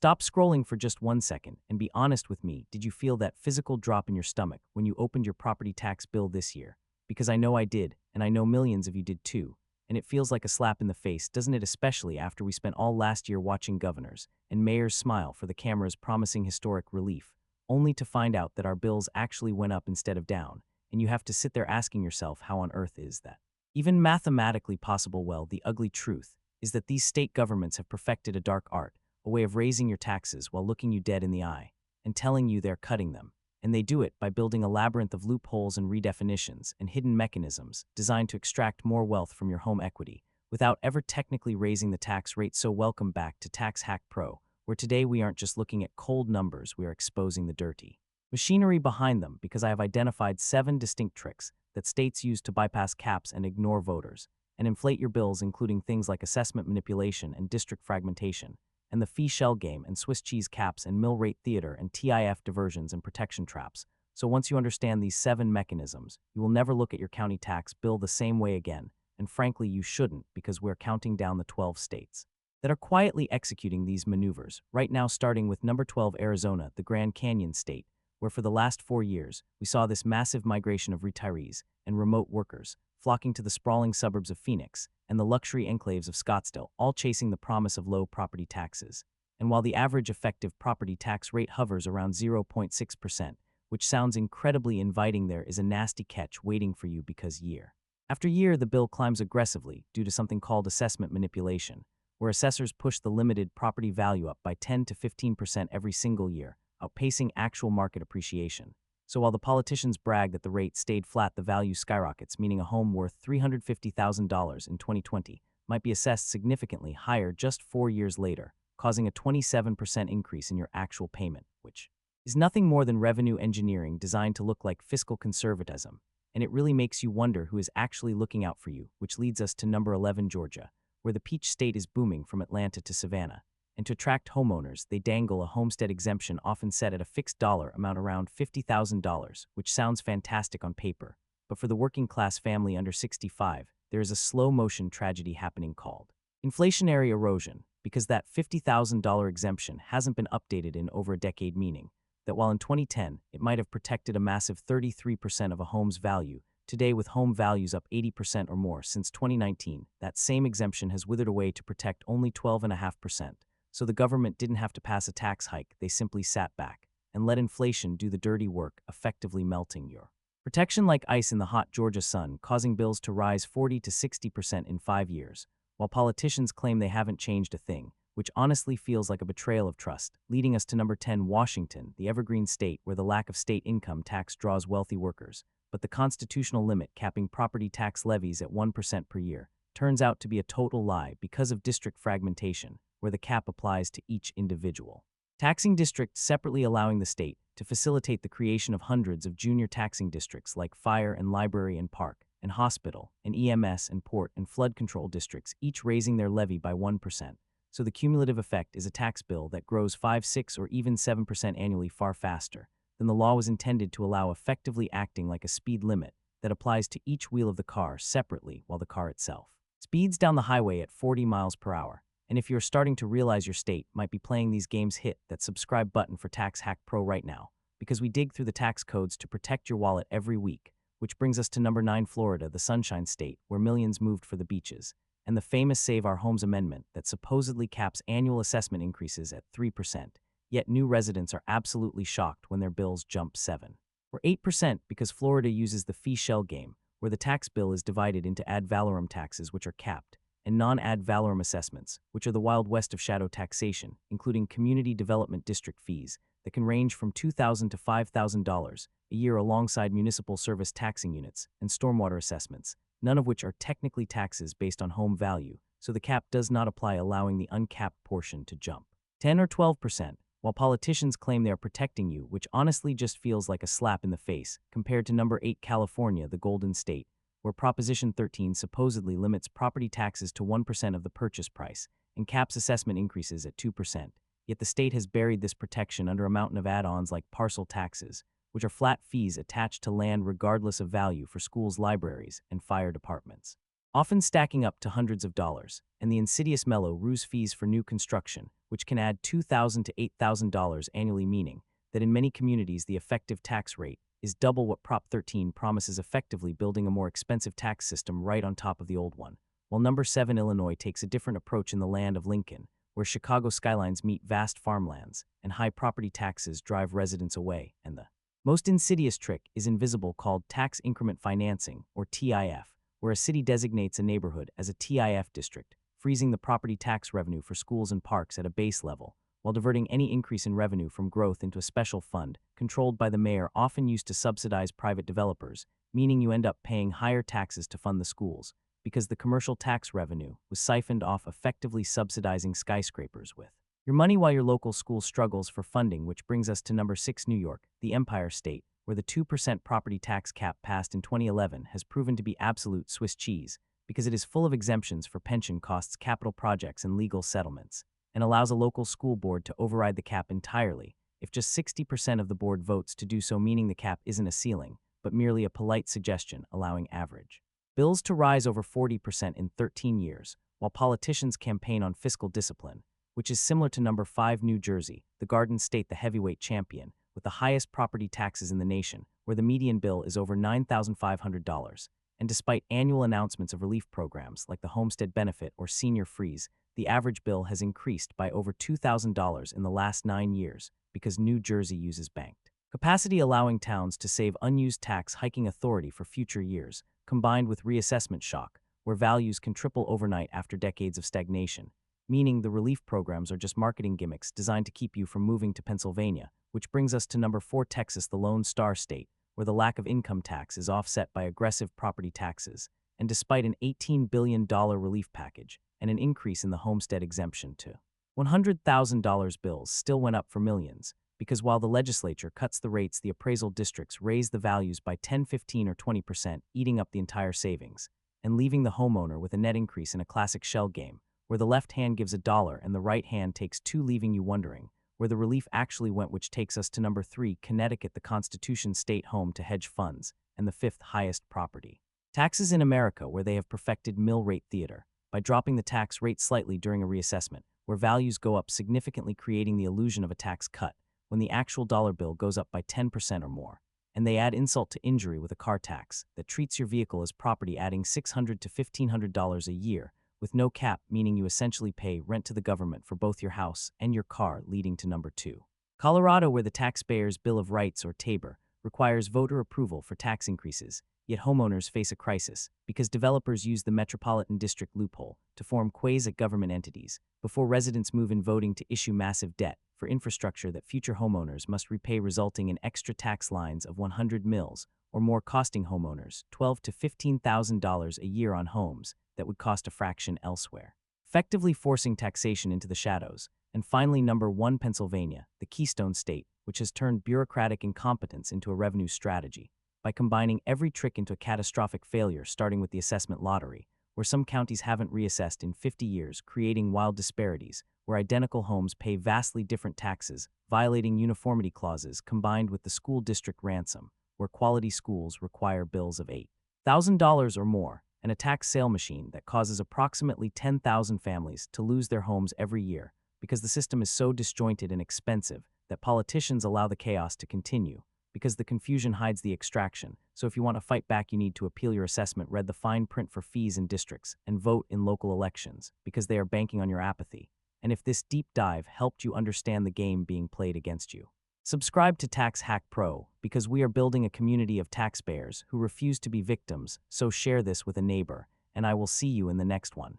Stop scrolling for just 1 second and be honest with me. Did you feel that physical drop in your stomach when you opened your property tax bill this year? Because I know I did, and I know millions of you did too. And it feels like a slap in the face, doesn't it? Especially after we spent all last year watching governors and mayors smile for the cameras promising historic relief, only to find out that our bills actually went up instead of down, and you have to sit there asking yourself, how on earth is that even mathematically possible? Well, the ugly truth is that these state governments have perfected a dark art, a way of raising your taxes while looking you dead in the eye and telling you they're cutting them. And they do it by building a labyrinth of loopholes and redefinitions and hidden mechanisms designed to extract more wealth from your home equity without ever technically raising the tax rate. So welcome back to Tax Hack Pro, where today we aren't just looking at cold numbers, we are exposing the dirty machinery behind them, because I have identified 7 distinct tricks that states use to bypass caps and ignore voters and inflate your bills, including things like assessment manipulation and district fragmentation, and the fee shell game and Swiss cheese caps and mill rate theater and TIF diversions and protection traps. So once you understand these 7 mechanisms, you will never look at your county tax bill the same way again. And frankly, you shouldn't, because we're counting down the 12 states that are quietly executing these maneuvers right now, starting with number 12, Arizona, the Grand Canyon state, where for the last 4 years, we saw this massive migration of retirees and remote workers flocking to the sprawling suburbs of Phoenix and the luxury enclaves of Scottsdale, all chasing the promise of low property taxes. And while the average effective property tax rate hovers around 0.6%, which sounds incredibly inviting, there is a nasty catch waiting for you, because year after year the bill climbs aggressively due to something called assessment manipulation, where assessors push the limited property value up by 10 to 15% every single year, outpacing actual market appreciation. So while the politicians brag that the rate stayed flat, the value skyrockets, meaning a home worth $350,000 in 2020 might be assessed significantly higher just 4 years later, causing a 27% increase in your actual payment, which is nothing more than revenue engineering designed to look like fiscal conservatism. And it really makes you wonder who is actually looking out for you, which leads us to number 11, Georgia, where the peach state is booming from Atlanta to Savannah. And to attract homeowners, they dangle a homestead exemption often set at a fixed dollar amount around $50,000, which sounds fantastic on paper. But for the working class family under 65, there is a slow-motion tragedy happening called inflationary erosion, because that $50,000 exemption hasn't been updated in over a decade, meaning that while in 2010 it might have protected a massive 33% of a home's value, today, with home values up 80% or more since 2019, that same exemption has withered away to protect only 12.5%. So the government didn't have to pass a tax hike, they simply sat back and let inflation do the dirty work, effectively melting your protection like ice in the hot Georgia sun, causing bills to rise 40 to 60% in 5 years, while politicians claim they haven't changed a thing, which honestly feels like a betrayal of trust. Leading us to number 10, Washington, the evergreen state where the lack of state income tax draws wealthy workers, but the constitutional limit capping property tax levies at 1% per year turns out to be a total lie because of district fragmentation, where the cap applies to each individual taxing district separately, allowing the state to facilitate the creation of hundreds of junior taxing districts like fire and library and park and hospital and EMS and port and flood control districts, each raising their levy by 1%. So the cumulative effect is a tax bill that grows 5, 6, or even 7% annually, far faster than the law was intended to allow, effectively acting like a speed limit that applies to each wheel of the car separately, while the car itself speeds down the highway at 40 miles per hour. And if you're starting to realize your state might be playing these games, hit that subscribe button for Tax Hack Pro right now, because we dig through the tax codes to protect your wallet every week. Which brings us to number 9, Florida, the Sunshine State, where millions moved for the beaches, and the famous Save Our Homes Amendment that supposedly caps annual assessment increases at 3%, yet new residents are absolutely shocked when their bills jump 7 or 8%, because Florida uses the fee shell game, where the tax bill is divided into ad valorem taxes, which are capped, and non-ad valorem assessments, which are the Wild West of shadow taxation, including community development district fees that can range from $2,000 to $5,000 a year, alongside municipal service taxing units and stormwater assessments, none of which are technically taxes based on home value, so the cap does not apply, allowing the uncapped portion to jump 10 or 12%, while politicians claim they are protecting you, which honestly just feels like a slap in the face, compared to number 8, California, the Golden State, where Proposition 13 supposedly limits property taxes to 1% of the purchase price and caps assessment increases at 2%. Yet the state has buried this protection under a mountain of add-ons like parcel taxes, which are flat fees attached to land regardless of value for schools, libraries, and fire departments, often stacking up to hundreds of dollars. and the insidious mellow ruse fees for new construction, which can add $2,000 to $8,000 annually, meaning that in many communities the effective tax rate is double what Prop 13 promises, effectively building a more expensive tax system right on top of the old one. While number 7, Illinois, takes a different approach in the land of Lincoln, where Chicago skylines meet vast farmlands and high property taxes drive residents away, and the most insidious trick is invisible, called tax increment financing, or TIF, where a city designates a neighborhood as a TIF district, freezing the property tax revenue for schools and parks at a base level, while diverting any increase in revenue from growth into a special fund controlled by the mayor, often used to subsidize private developers, meaning you end up paying higher taxes to fund the schools, because the commercial tax revenue was siphoned off, effectively subsidizing skyscrapers with your money while your local school struggles for funding. Which brings us to number 6, New York, the Empire State, where the 2% property tax cap passed in 2011 has proven to be absolute Swiss cheese, because it is full of exemptions for pension costs, capital projects, and legal settlements, and allows a local school board to override the cap entirely if just 60% of the board votes to do so, meaning the cap isn't a ceiling, but merely a polite suggestion, allowing average bills to rise over 40% in 13 years, while politicians campaign on fiscal discipline, which is similar to number 5, New Jersey, the Garden State, the heavyweight champion, with the highest property taxes in the nation, where the median bill is over $9,500. And despite annual announcements of relief programs like the Homestead Benefit or Senior Freeze, the average bill has increased by over $2,000 in the last 9 years, because New Jersey uses banked capacity, allowing towns to save unused tax hiking authority for future years, combined with reassessment shock, where values can triple overnight after decades of stagnation, meaning the relief programs are just marketing gimmicks designed to keep you from moving to Pennsylvania. Which brings us to number 4, Texas, the Lone Star State, where the lack of income tax is offset by aggressive property taxes, and despite an $18 billion relief package and an increase in the homestead exemption to $100,000, bills still went up for millions, because while the legislature cuts the rates, the appraisal districts raise the values by 10, 15, or 20%, eating up the entire savings, and leaving the homeowner with a net increase in a classic shell game, where the left hand gives $1 and the right hand takes 2, leaving you wondering where the relief actually went. Which takes us to number 3, Connecticut, the Constitution State, home to hedge funds, and the 5th highest property taxes in America, where they have perfected mill rate theater by dropping the tax rate slightly during a reassessment, where values go up significantly, creating the illusion of a tax cut when the actual dollar bill goes up by 10% or more. And they add insult to injury with a car tax that treats your vehicle as property, adding $600 to $1,500 a year, with no cap, meaning you essentially pay rent to the government for both your house and your car, leading to number 2, Colorado, where the Taxpayers' Bill of Rights, or TABOR, requires voter approval for tax increases, yet homeowners face a crisis because developers use the Metropolitan District loophole to form quasi-government entities before residents move in, voting to issue massive debt for infrastructure that future homeowners must repay, resulting in extra tax lines of 100 mils or more, costing homeowners $12,000 to $15,000 a year on homes that would cost a fraction elsewhere, effectively forcing taxation into the shadows. And finally, number 1, Pennsylvania, the Keystone State, which has turned bureaucratic incompetence into a revenue strategy by combining every trick into a catastrophic failure, starting with the assessment lottery, where some counties haven't reassessed in 50 years, creating wild disparities where identical homes pay vastly different taxes, violating uniformity clauses, combined with the school district ransom, where quality schools require bills of $8,000 or more, and a tax sale machine that causes approximately 10,000 families to lose their homes every year, because the system is so disjointed and expensive that politicians allow the chaos to continue, because the confusion hides the extraction. So if you want to fight back, you need to appeal your assessment, read the fine print for fees in districts, and vote in local elections, because they are banking on your apathy. And if this deep dive helped you understand the game being played against you, subscribe to Tax Hack Pro, because we are building a community of taxpayers who refuse to be victims. So share this with a neighbor, and I will see you in the next one.